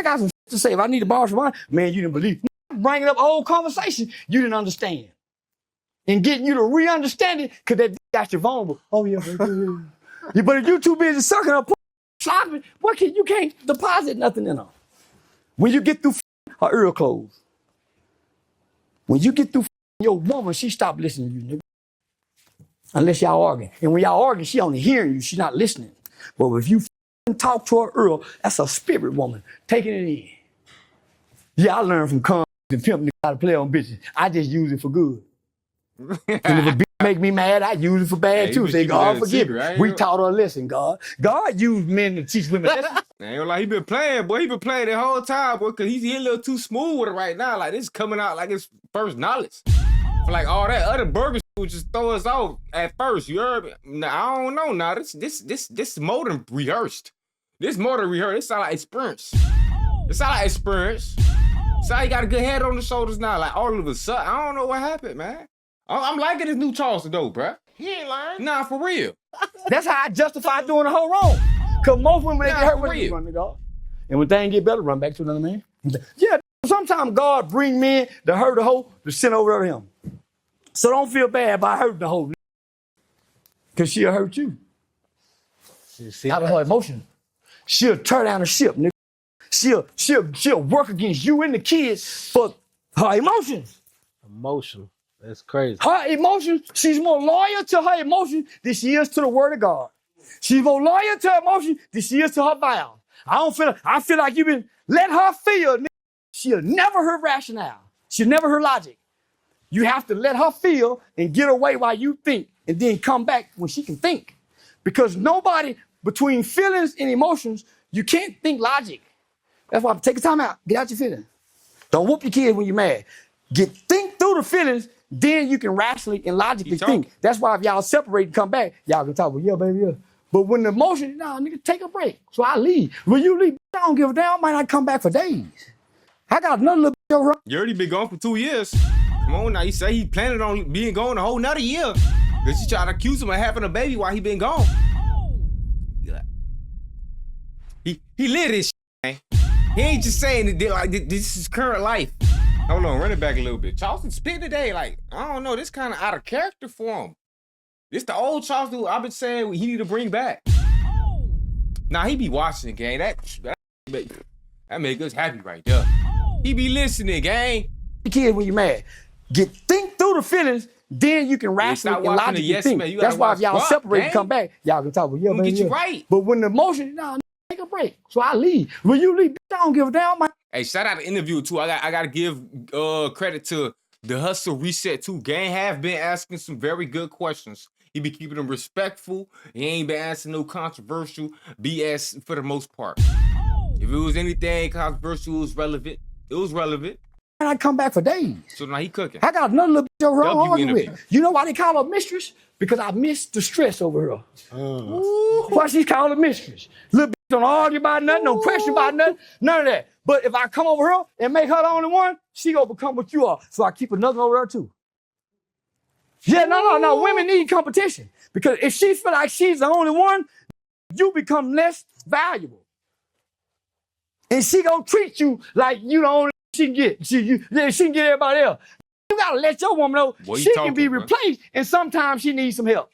got some to say. If I need to borrow some money, man, you didn't believe. Bringing up old conversation, you didn't understand. And getting you to re-understand it, because that got you vulnerable. Oh, yeah. Yeah, but if you too busy sucking up, slopping, you can't deposit nothing in her. When you get through her ear closed. When you get through your woman, she stop listening to you, nigga. Unless y'all arguing. And when y'all arguing, she only hearing you, she not listening. But if you talk to her earl, that's a spirit woman, taking it in. Yeah, I learned from cons and pimp how to play on bitches. I just use it for good. And if a bitch make me mad, I use it for bad too. Say, God forgive me. We taught her a lesson, God. God used men to teach women lessons. I ain't gonna lie, he been playing, boy. He been playing the whole time, boy, because he's a little too smooth with it right now. Like, this is coming out like it's first knowledge. For like all that other burger shit would just throw us off at first. You heard me? Nah, I don't know. Now this more than rehearsed. This more than rehearsed. It sound like experience. It sound like experience. So he got a good head on the shoulders now. Like all of a sudden, I don't know what happened, man. I'm liking this new Charleston though, bruh. He ain't lying. Nah, for real. That's how I justify doing the whole wrong. Because most women, they get hurt when they run the dog. And when things get better, run back to another man. Yeah, sometimes God bring men to hurt the hoe to send over to him. So don't feel bad about hurting the hoe. Because she'll hurt you. Out of her emotion. She'll tear down the ship, nigga. She'll work against you and the kids for her emotions. Emotional. That's crazy. Her emotions, she's more loyal to her emotions than she is to the word of God. She's more loyal to her emotions than she is to her vows. I feel like you've been, let her feel, nigga. She'll never hear rationale. She'll never hear logic. You have to let her feel and get away while you think and then come back when she can think. Because nobody, between feelings and emotions, you can't think logic. That's why take a time out. Get out your feelings. Don't whoop your kids when you're mad. Think through the feelings, then you can rationally and logically think. That's why if y'all separate and come back, y'all can talk, well, yeah, baby, yeah. But when the emotion, nah, nigga, take a break. So I leave. When you leave, I don't give a damn. I might not come back for days. I got another little bit around. You already been gone for 2 years. Come on now, you say he planning on being gone a whole nother year. Cause you try to accuse him of having a baby while he been gone. He lit his shit, man. He ain't just saying that like this is current life. Hold on, run it back a little bit. Charleston spit today, like, I don't know, this kind of out of character for him. This the old Charleston I've been saying he need to bring back. Nah, he be watching the game. That make us happy right there. He be listening, gang. Kids when you're mad. Think through the feelings, then you can rationally and logically think. That's why if y'all separate and come back, y'all can talk, well, yeah, baby, get you right. But when the emotion, nah, take a break. So I leave. When you leave, I don't give a damn. Hey, shout out to the interview too. I gotta give credit to The hustle reset too. Gang have been asking some very good questions. He be keeping them respectful. He ain't been asking no controversial BS for the most part. If it was anything controversial, it was relevant. It was relevant. And I come back for days. So now he cooking. I got another little bitch over here I'm arguing interview. with. You know why they call her mistress? Because I miss the stress over her. Why she's called her mistress? Little bitch don't argue about nothing, don't question about nothing, none of that. But if I come over her and make her the only one, she gonna become what you are. So I keep another over her too. Yeah, no. Women need competition. Because if she feel like she's the only one, you become less valuable. And she gonna treat you like you the only she can get. She can get everybody else. You gotta let your woman know she can be replaced, and sometimes she needs some help.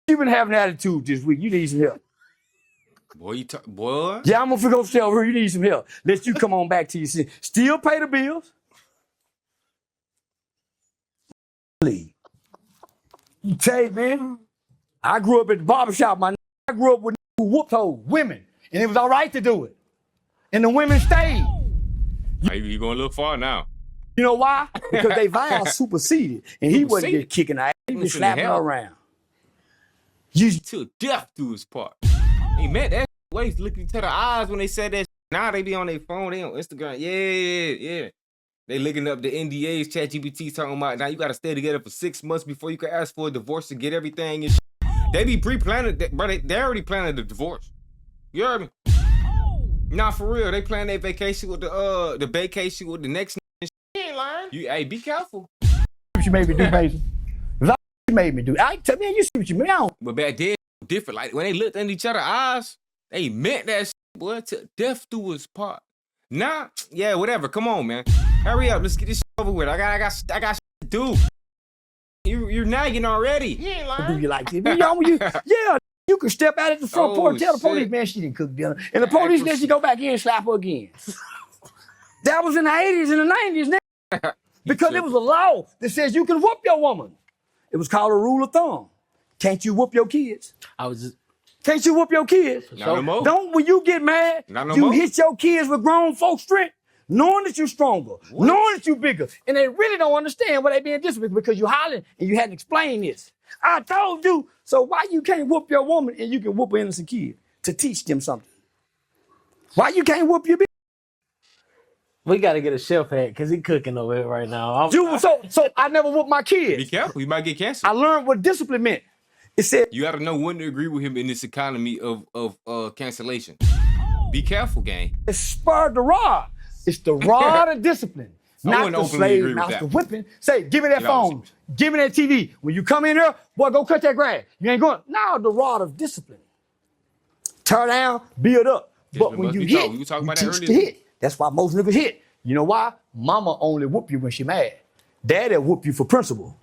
You've been having an attitude this week. You need some help. Boy. Yeah, I'm gonna go tell her you need some help. Let you come on back to your sin. Still pay the bills. You tell you, man, I grew up at the barbershop. I grew up with who whooped hoes, women, and it was all right to do it. And the women stayed. Maybe you going a little far now. You know why? Because they vows superseded, and he wasn't just kicking her ass. He was slapping her around. You till death do his part. He meant that way. He's looking to the eyes when they said that. Now they be on their phone. They on Instagram. Yeah. They looking up the NDAs. ChatGPT talking about now you got to stay together for 6 months before you can ask for a divorce to get everything. And they be pre-planning that, bro. They already planning the divorce. You heard me? Nah, for real. They plan their vacation with the vacation with the next. You ain't lying. Hey, be careful. What you made me do, Mason? What you made me do? I tell me, you see what you mean? But back then, different. Like when they looked in each other's eyes, they meant that shit, boy, till death do his part. Nah, yeah, whatever. Come on, man. Hurry up. Let's get this shit over with. I got shit to do. You're nagging already. You ain't lying. Do you like it? Yeah, you can step out at the front porch and tell the police, man, she didn't cook dinner. And the police let you go back in and slap her again. That was in the 80s and the 90s, now. Because there was a law that says you can whoop your woman. It was called a rule of thumb. Can't you whoop your kids? Can't you whoop your kids? Not no more. Don't, when you get mad, you hit your kids with grown folks' strength, knowing that you're stronger, knowing that you're bigger. And they really don't understand why they being disciplined because you hollering and you hadn't explained this. I told you, so why you can't whoop your woman and you can whoop an innocent kid to teach them something? Why you can't whoop your bitch? We got to get a chef hat because he cooking over here right now. So I never whooped my kids. Be careful. You might get canceled. I learned what discipline meant. It said you got to know when to agree with him in this economy of cancellation. Be careful, gang. It's spurred the rod. It's the rod of discipline. Not the slave, not the whipping. Say, give me that phone. Give me that TV. When you come in here, boy, go cut that grass. You ain't going. No, the rod of discipline. Tear down, build up. But when you hit, you teach to hit. That's why most niggas hit. You know why? Mama only whoop you when she mad. Daddy whoop you for principle.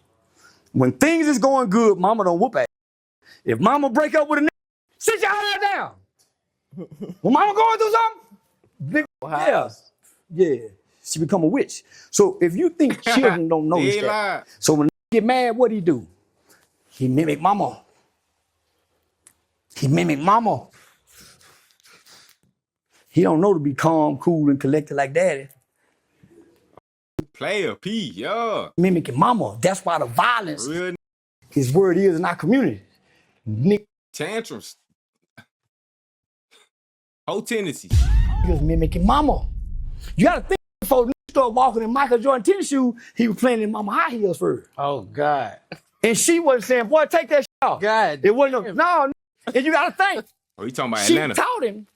When things is going good, mama don't whoop at you. If mama break up with a nigga, sit your ass down. When mama going through something, yeah, she become a witch. So if you think children don't notice that, so when they get mad, what do? He mimic mama. He don't know to be calm, cool, and collected like daddy. Player P, yeah. Mimicking mama. That's why the violence is where it is in our community. Tantrums. Whole tendencies. Niggas mimicking mama. You gotta think before niggas start walking in Michael Jordan tennis shoes, he was playing in mama high heels first. Oh, God. And she wasn't saying, boy, take that shit off. God. It wasn't, no. And you gotta think. Oh, you talking about she Atlanta. She taught him.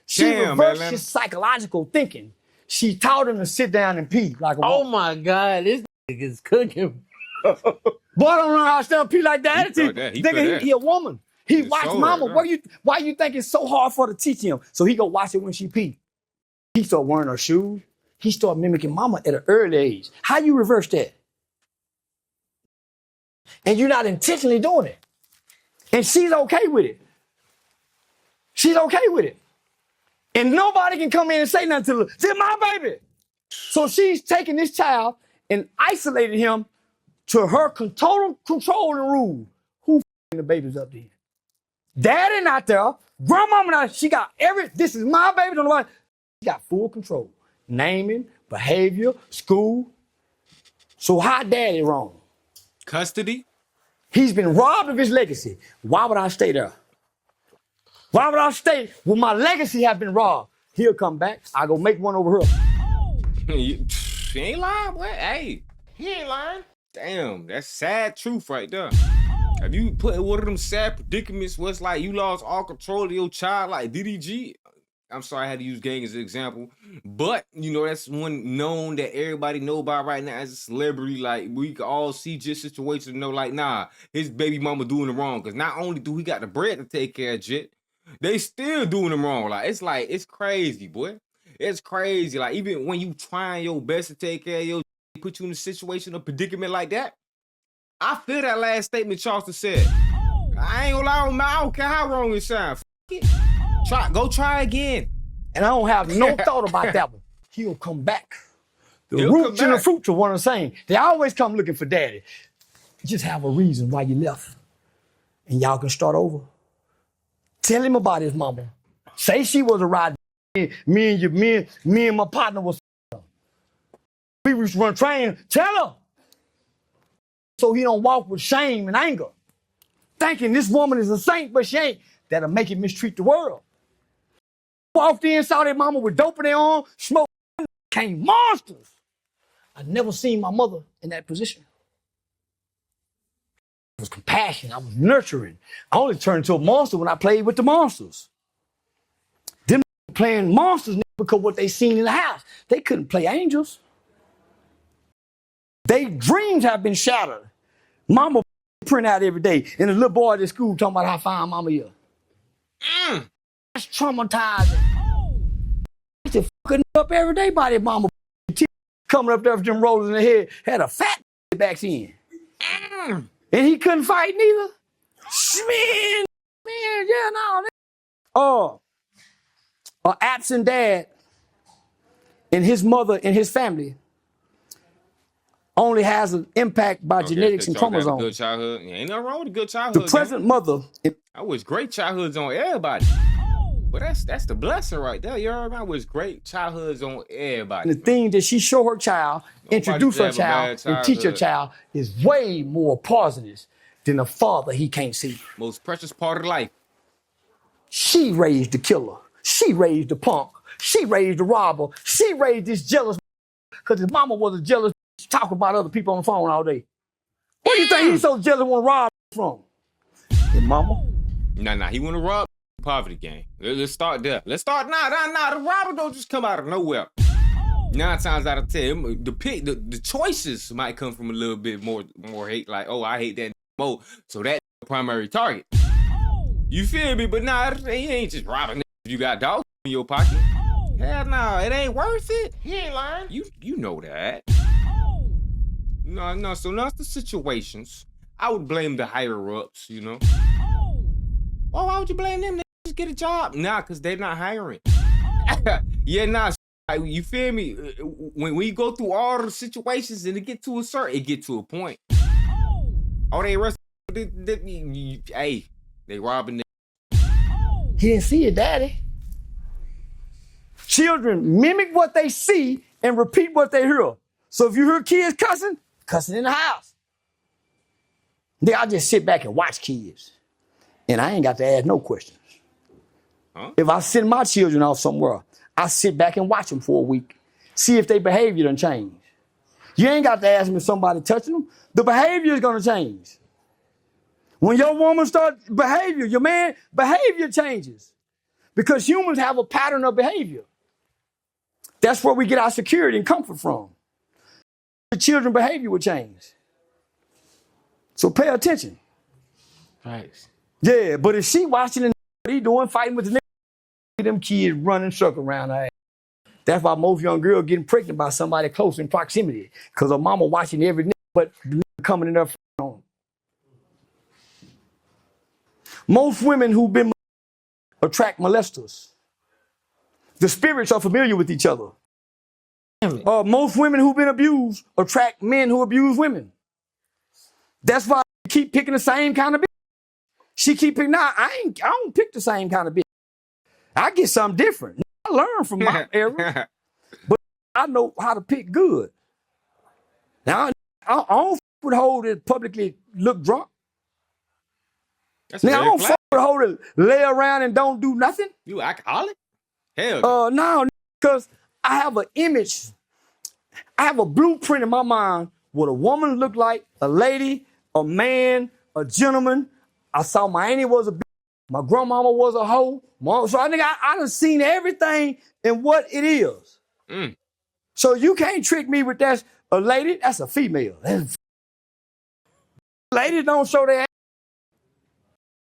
She reversed his psychological thinking. She taught him to sit down and pee like a woman. Oh, my God. This nigga's cooking. Boy, I don't know how to stand and pee like that. He a woman. He watched mama. Why you think it's so hard for her to teach him? So he go watch it when she pee. He start wearing her shoes. He start mimicking mama at an early age. How you reverse that? And you're not intentionally doing it. And she's okay with it. She's okay with it. And nobody can come in and say nothing to her. This is my baby. So she's taking this child and isolated him to her total control and rule. Who the baby's up there? Daddy not there. Grandmama not there. She got this is my baby. Don't know why. She got full control. Naming, behavior, school. So how daddy wrong? Custody? He's been robbed of his legacy. Why would I stay there? Why would I stay when my legacy have been robbed? He'll come back. I go make one over here. He ain't lying, boy. Hey, he ain't lying. Damn, that's sad truth right there. Have you put in one of them sad predicaments where it's like you lost all control of your child like DDG? I'm sorry I had to use gang as an example. But, you know, that's one known that everybody know about right now as a celebrity. Like, we can all see just situations and know, like, nah, his baby mama doing it wrong. Because not only do he got the bread to take care of Jit, they still doing him wrong. Like, it's crazy, boy. It's crazy. Like, even when you trying your best to take care of your put you in a situation, a predicament like that. I feel that last statement Charleston said. I ain't gonna lie on my, I don't care how wrong it sounds. Go try again. And I don't have no thought about that one. He'll come back. He'll Roots come and the back. fruits are one and the same. They always come looking for daddy. Just have a reason why you left. And y'all can start over. Tell him about his mama. Say she was a ride. Me and my partner was. We was run train. Tell her. So he don't walk with shame and anger. Thinking this woman is a saint, but she ain't. That'll make him mistreat the world. Walked in, saw their mama with dope in their arm, smoked, came monsters. I never seen my mother in that position. I was compassionate. I was nurturing. I only turned into a monster when I played with the monsters. Them playing monsters because what they seen in the house. They couldn't play angels. Their dreams have been shattered. Mama print out every day. And the little boy at school talking about how fine mama is. That's traumatizing. Used to fucking up every day by their mama. Coming up there with them rollers in the head, had a fat back then. And he couldn't fight neither. Man, yeah, no. An absent dad and his mother and his family only has an impact by genetics and chromosomes. Good childhood. Ain't nothing wrong with a good childhood. The present mother. I wish great childhoods on everybody. But that's the blessing right there. You heard me? I wish great childhoods on everybody. The thing that she show her child, introduce her child, and teach her child is way more positive than a father he can't see. Most precious part of life. She raised the killer. She raised the punk. She raised the robber. She raised this jealous because his mama was a jealous talk about other people on the phone all day. Where do you think he's so jealous when rob from? His mama? Nah. He want to rob poverty gang. Let's start there. Let's start now. The robber don't just come out of nowhere. 9 times out of 10, the choices might come from a little bit more hate. Like, oh, I hate that more. So that's the primary target. You feel me? But nah, he ain't just robbing if you got dogs in your pocket. Hell no, it ain't worth it. He ain't lying. You know that. No. So that's the situations. I would blame the higher ups, you know. Well, why would you blame them? They just get a job. Nah, because they're not hiring. Yeah, nah. You feel me? When we go through all the situations and it get to a point. Oh, they arrested. Hey, they robbing them. He didn't see it, daddy. Children mimic what they see and repeat what they hear. So if you hear kids cussing in the house. Then I just sit back and watch kids. And I ain't got to ask no questions. Huh? If I send my children off somewhere, I sit back and watch them for a week. See if their behavior done changed. You ain't got to ask them if somebody touching them. The behavior is going to change. When your woman starts behavior, your man behavior changes. Because humans have a pattern of behavior. That's where we get our security and comfort from. The children's behavior will change. So pay attention. Thanks. Yeah, but if she watching and what he doing, fighting with the nigga, them kids running circle around her ass. That's why most young girls getting pregnant by somebody close in proximity. Because her mama watching every nigga, but the nigga coming in there on them. Most women who've been attract molesters. The spirits are familiar with each other. Most women who've been abused attract men who abuse women. That's why I keep picking the same kind of bitch. She keep picking. Nah, I don't pick the same kind of bitch. I get something different. I learn from my era, but I know how to pick good. Now I don't with hoe that publicly look drunk. That's a Nigga, I red don't flag. with hoe that lay around and don't do nothing. You alcoholic? Hell, No, because I have an image. I have a blueprint in my mind what a woman look like, a lady, a man, a gentleman. I saw my auntie was a bitch. My grandmama was a hoe. So I think I done seen everything in what it is. Mm. So you can't trick me with that's a lady, that's a female. Ladies don't show their ass.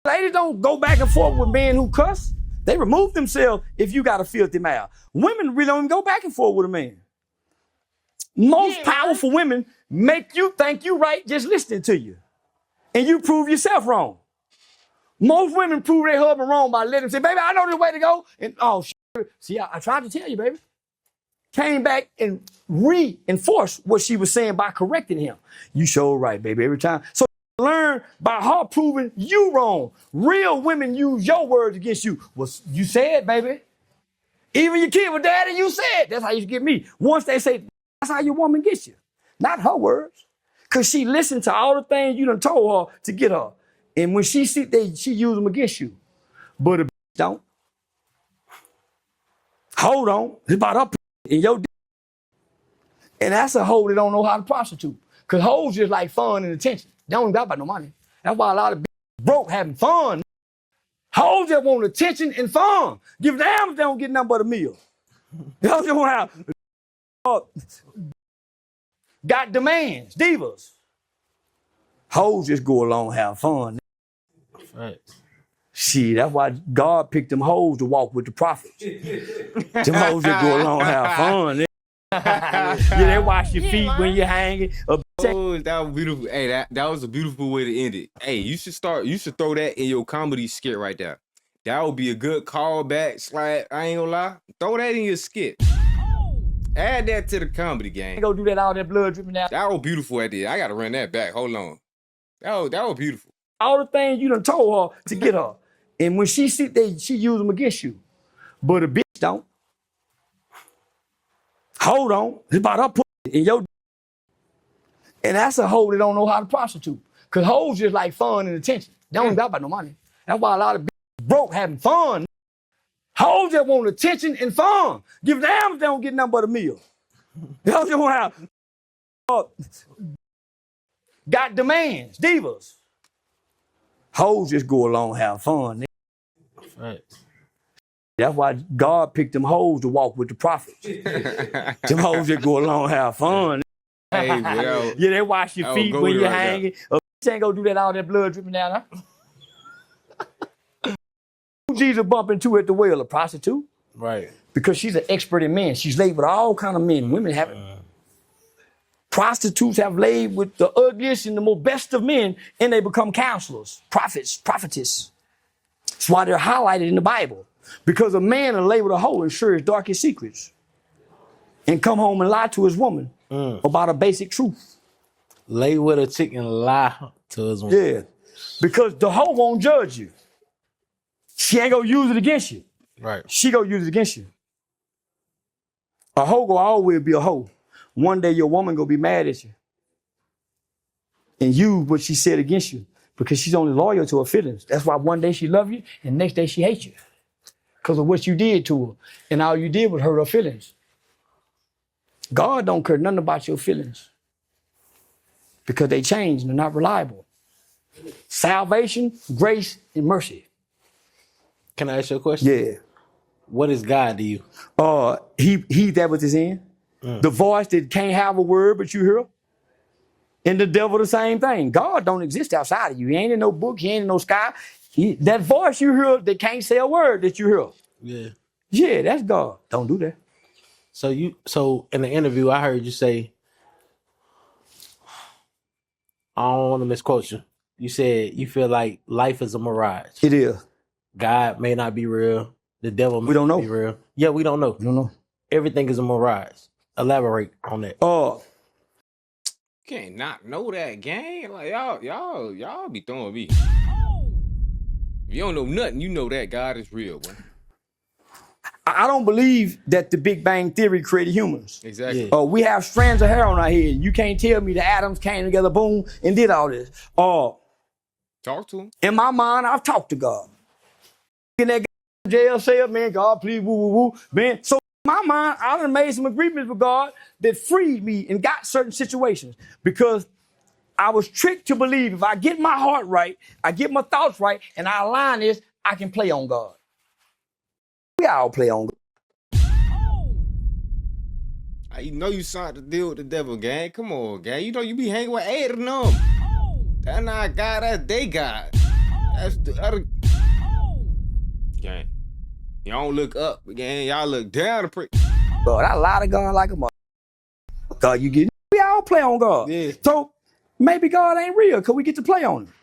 Ladies don't go back and forth with men who cuss. They remove themselves if you got a filthy mouth. Women really don't even go back and forth with a man. Most powerful women make you think you right just listening to you. And you prove yourself wrong. Most women prove their husband wrong by letting them say, baby, I know the way to go. And oh, shit. See, I tried to tell you, baby. Came back and reinforced what she was saying by correcting him. You sure right, baby, every time. So learn by her proving you wrong. Real women use your words against you. Well, you said, baby. Even your kid with daddy, you said. That's how you get me. Once they say, that's how your woman gets you. Not her words. Because she listened to all the things you done told her to get her. And when she see she use them against you. But a bitch don't. Hold on. It's about her in your dick. And that's a hoe that don't know how to prostitute. Because hoes just like fun and attention. They don't even got about no money. That's why a lot of bitches broke having fun. Hoes just want attention and fun. Give damn if they don't get nothing but a meal. They don't just want to have got demands, divas. Hoes just go along and have fun. Right. See, that's why God picked them hoes to walk with the prophets. Them hoes just go along and have fun. Yeah, they wash your feet when you're hanging. Oh, that was beautiful. Hey, that was a beautiful way to end it. Hey, you should throw that in your comedy skit right there. That would be a good callback slide. I ain't gonna lie. Throw that in your skit. Add that to the comedy game. Go do that, all that blood dripping out. That was beautiful at the end. I gotta run that back. Hold on. That was beautiful. All the things you done told her to get her. And when she see she use them against you. But a bitch don't. Hold on. It's about her pussy in your dick. And that's a hoe that don't know how to prostitute. Because hoes just like fun and attention. They don't even got about no money. That's why a lot of bitches broke having fun. Hoes just want attention and fun. Give damn if they don't get nothing but a meal. They don't just want to have got demands, divas. Hoes just go along and have fun. Right. That's why God picked them hoes to walk with the prophets. Them hoes just go along and have fun. Hey, well, Yeah, they wash your feet when you're hanging. A bitch ain't gonna do that, all that blood dripping down. Huh? Who Jesus bump into at the well? A prostitute? Right. Because she's an expert in men. She's laid with all kind of men. Women haven't. Prostitutes have laid with the ugliest and the most best of men, and they become counselors, prophets, prophetess. That's why they're highlighted in the Bible. Because a man will lay with a hoe and share his darkest secrets and come home and lie to his woman about a basic truth. Lay with a chick and lie to his woman. Yeah. Because the hoe won't judge you. She ain't gonna use it against you. Right. She gonna use it against you. A hoe gonna always be a hoe. One day your woman gonna be mad at you and use what she said against you because she's only loyal to her feelings. That's why one day she love you and next day she hates you because of what you did to her, and all you did was hurt her feelings. God don't care nothing about your feelings because they change and they're not reliable. Salvation, grace, and mercy. Can I ask you a question? Yeah. What is God to you? He that was his end. The voice that can't have a word, but you hear. And the devil the same thing. God don't exist outside of you. He ain't in no book. He ain't in no sky. That voice you hear that can't say a word that you hear. Yeah. Yeah, that's God. Don't do that. So in the interview, I heard you say, I don't want to misquote you. You said you feel like life is a mirage. It is. God may not be real. The devil may don't not know. be real. Yeah, we don't know. You don't know. Everything is a mirage. Elaborate on that. can't not know that, gang. Like y'all be throwing me. If you don't know nothing, you know that God is real, boy. I don't believe that the Big Bang Theory created humans. Exactly. Yeah. We have strands of hair on our head. You can't tell me the atoms came together, boom, and did all this. Talk to him. In my mind, I've talked to God. In that jail cell, man, God, please, woo, woo, woo, man. So in my mind, I done made some agreements with God that freed me and got certain situations because I was tricked to believe if I get my heart right, I get my thoughts right, and I align this, I can play on God. We all play on God. You know you signed to deal with the devil, gang. Come on, gang. You know you be hanging with Ed and them. That's not God, that's they God. That's the other. Gang. Y'all don't look up, gang. Y'all look down. God, I lie to God like a mother. God, you get it? We all play on God. Yeah. So maybe God ain't real because we get to play on him.